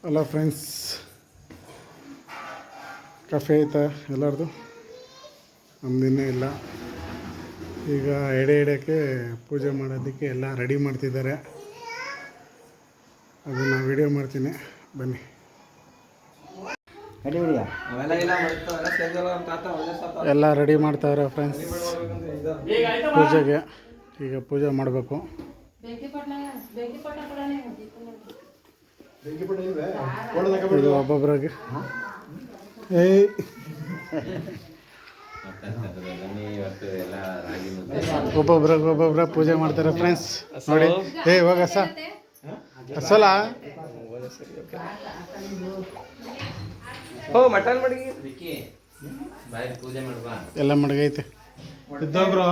Hello friends, coffee ಆಯಿತಾ ಎಲ್ಲರದು? ನಮ್ಮದಿನ್ನೂ ಇಲ್ಲ. ಈಗ ಎಡೆ ಇಡೋಕ್ಕೆ ಪೂಜೆ ಮಾಡೋದಕ್ಕೆ ಎಲ್ಲ ರೆಡಿ ಮಾಡ್ತಿದ್ದಾರೆ. ಅದನ್ನು ವಿಡಿಯೋ ಮಾಡ್ತೀನಿ, ಬನ್ನಿ. ಎಲ್ಲ ರೆಡಿ ಮಾಡ್ತಾವ್ರೆ ಫ್ರೆಂಡ್ಸ್ ಪೂಜೆಗೆ. ಈಗ ಪೂಜೆ ಮಾಡಬೇಕು. ಇದು ಒಬ್ಬೊಬ್ಬರಾಗಿ ಒಬ್ಬೊಬ್ಬರ ಪೂಜೆ ಮಾಡ್ತಾರೆ ಫ್ರೆಂಡ್ಸ್. ನೋಡಿ, ಹೋಗ ಅಸಲ ಎಲ್ಲ ಮಡಗೈತೆ. ಇದ್ದೋಗ್ರು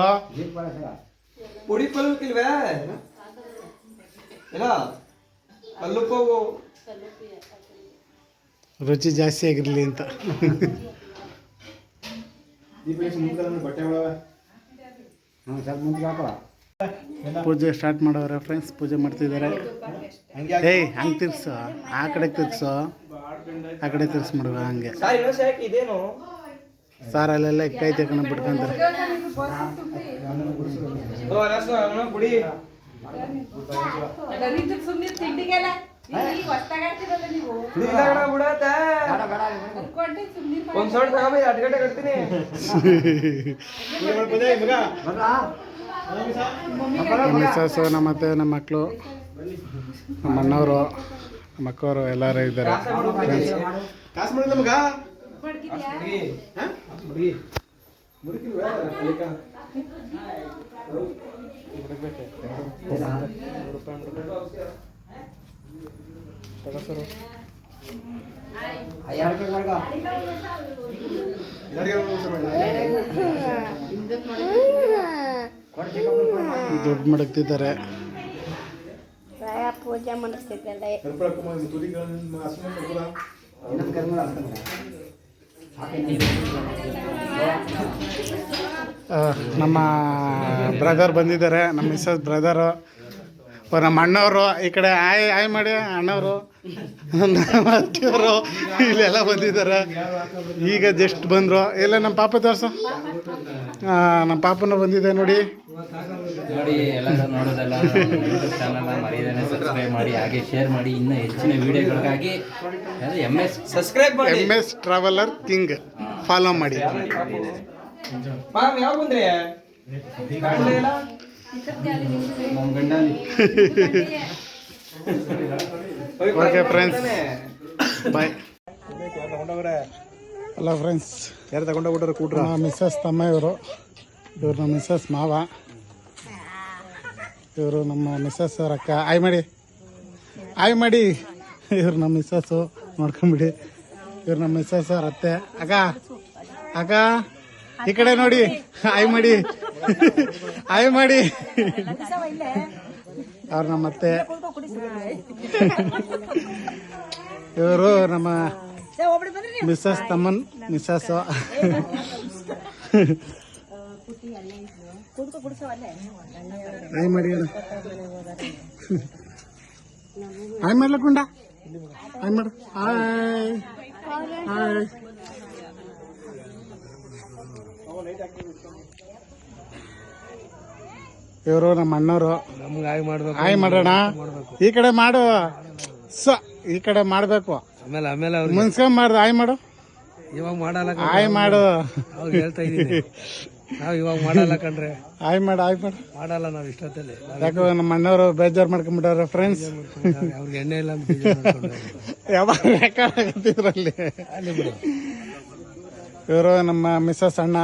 ರುಚಿ ಜಾಸ್ತಿ ಆಗಿರಲಿ ಅಂತ. ಪೂಜೆ ಸ್ಟಾರ್ಟ್ ಮಾಡೋರೆ ಫ್ರೆಂಡ್ಸ್. ಪೂಜೆ ಮಾಡ್ತಿದ್ದಾರೆ. ಹಂಗೆ ತಿರ್ಸು, ಆ ಕಡೆ ತಿರ್ಸು, ಆ ಕಡೆ ತಿರ್ಸ್ ಮಾಡುವ. ಹಂಗೆ ಸಾರಲ್ಲೆಲ್ಲ ಕೈ ತಗೊಂಡು ಬಿಟ್ಕೊಂತಾರೆ. ಮಿಸ್ಸಸ್ಸು, ನಮ್ಮ ಅತ್ತೆ, ನಮ್ಮ ಮಕ್ಕಳು, ನಮ್ಮ ಅಣ್ಣವರು, ನಮ್ಮ ಅಕ್ಕವರು ಎಲ್ಲರೂ ಇದ್ದಾರೆ. ದುಡ್ಡು ಮಡಗ್ತಿದ್ದಾರೆ. ಪೂಜೆ ಮಾಡಿಸ್ತಿದ್ದಾರೆ. ನಮ್ಮ ಬ್ರದರ್ ಬಂದಿದ್ದಾರೆ, ನಮ್ಮ ಮಿಸ್ಸಸ್ ಬ್ರದರು, ನಮ್ಮ ಅಣ್ಣವರು. ಈ ಕಡೆ ಆಯ್ ಮಾಡಿ ಅಣ್ಣವರು, ನಮ್ಮ ಅತ್ತಿಯವರು ಇಲ್ಲೆಲ್ಲ ಬಂದಿದ್ದಾರೆ. ಈಗ ಜಸ್ಟ್ ಬಂದರು. ಎಲ್ಲ ನಮ್ಮ ಪಾಪ ತೋರಿಸು. ನಮ್ಮ ಪಾಪನ ಬಂದಿದೆ ನೋಡಿ. ಎಲ್ಲರೂ ನೋಡೋದಲ್ಲ, ಚಾನಲ್ನ ಮರೆಯದೇ ಸಬ್ಸ್ಕ್ರೈಬ್ ಮಾಡಿ, ಹಾಗೆ ಶೇರ್ ಮಾಡಿ. ಇನ್ನೂ ಹೆಚ್ಚಿನ ವಿಡಿಯೋಗಳಿಗಾಗಿ MS ಟ್ರಾವೆಲರ್ ಕಿಂಗ್ ಫಾಲೋ ಮಾಡಿ. ಓಕೆ ಫ್ರೆಂಡ್ಸ್, ಬಾಯ್. ಅಲ್ಲ ಫ್ರೆಂಡ್ಸ್, ಯಾರು ತಗೊಂಡೋಗ್ಬಿಟ್ರೆ ಕೂಟ್ರ ಮಿಸ್ಸಸ್ ತಮ್ಮ ಇವರು ನಮ್ಮ ಮಿಸ್ಸಸ್ ಮಾವ. ಇವರು ನಮ್ಮ ಮಿಸ್ಸಸ್ ಅವ್ರ ಅಕ್ಕ. ಆಯ್ ಮಾಡಿ. ಇವ್ರು ನಮ್ಮ ಮಿಸ್ಸಸ್ಸು, ನೋಡ್ಕೊಂಬಿಡಿ. ಇವ್ರು ನಮ್ಮ ಮಿಸ್ಸಸ್ ಅವ್ರ ಅತ್ತೆ. ಅಕ್ಕ ಈ ಕಡೆ ನೋಡಿ. ಆಯ್ ಮಾಡಿ. ಅವ್ರು ನಮ್ಮ ಅತ್ತೆ. ಇವರು ನಮ್ಮ ಮಿಸ್ಸಸ್ ತಮ್ಮನ್ ಮಿಸ್ಸಸ್ಸು. ಆಯ್ ಮಾಡಿ ಮಾಡ್ಲಕ್ಕುಂಡ. ಆಯ್ ಮಾಡು. ಇವರು ನಮ್ಮ ಅಣ್ಣವರು. ಆಯ್ ಮಾಡೋಣ. ಈ ಕಡೆ ಮಾಡು. ಈ ಕಡೆ ಮಾಡಬೇಕು. ಆಮೇಲೆ ಮುನ್ಸ್ಕೊಂಡ್ ಮಾಡ್ದು. ಆಯ್ ಮಾಡು. ಇವಾಗ ಮಾಡಲ್ಲ. ಆಯ್ ಮಾಡು. ಹೇಳ್ತಾ ಇದೀನಿ, ನಾವು ಇವಾಗ ಮಾಡಲ್ಲ ಕಣ್ರೆ. ಆಯ್ ಮಾಡು. ಮಾಡಲ್ಲ ನಾವು ಇಷ್ಟೊತ್ತಲ್ಲಿ. ಯಾಕೋ ನಮ್ಮ ಅಣ್ಣವರು ಬೇಜಾರು ಮಾಡ್ಕೊಂಡ್ಬಿಟ್ಟಾರ ಫ್ರೆಂಡ್ಸ್. ಅವ್ರಿಗೆ ಎಣ್ಣೆ ಇಲ್ಲ ಅಂತ ಯಾವಾಗ ಬೇಕಾಗತ್ತಿದ್ರಲ್ಲಿ. ಇವರು ನಮ್ಮ ಮಿಸ್ಸಸ್ ಅಣ್ಣ.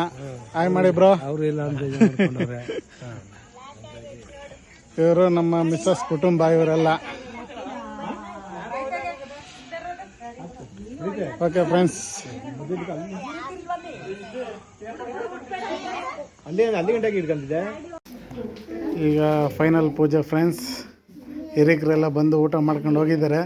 ಆಯ್ ಮಾಡಿ ಬ್ರೋ. ಅವ್ರು ಇಲ್ಲ ಅಂತ ಇವರು ನಮ್ಮ ಮಿಸ್ಸಸ್ ಕುಟುಂಬ. ಇವರೆಲ್ಲ ಓಕೆ ಫ್ರೆಂಡ್ಸ್. ಅಲ್ಲಿ ಗಂಟೆಗೆ ಇಟ್ಕೊಂಡಿದ್ದೆ. ಈಗ ಫೈನಲ್ ಪೂಜೆ ಫ್ರೆಂಡ್ಸ್. ಹಿರಿಕರೆಲ್ಲ ಬಂದು ಊಟ ಮಾಡ್ಕೊಂಡು ಹೋಗಿದ್ದಾರೆ.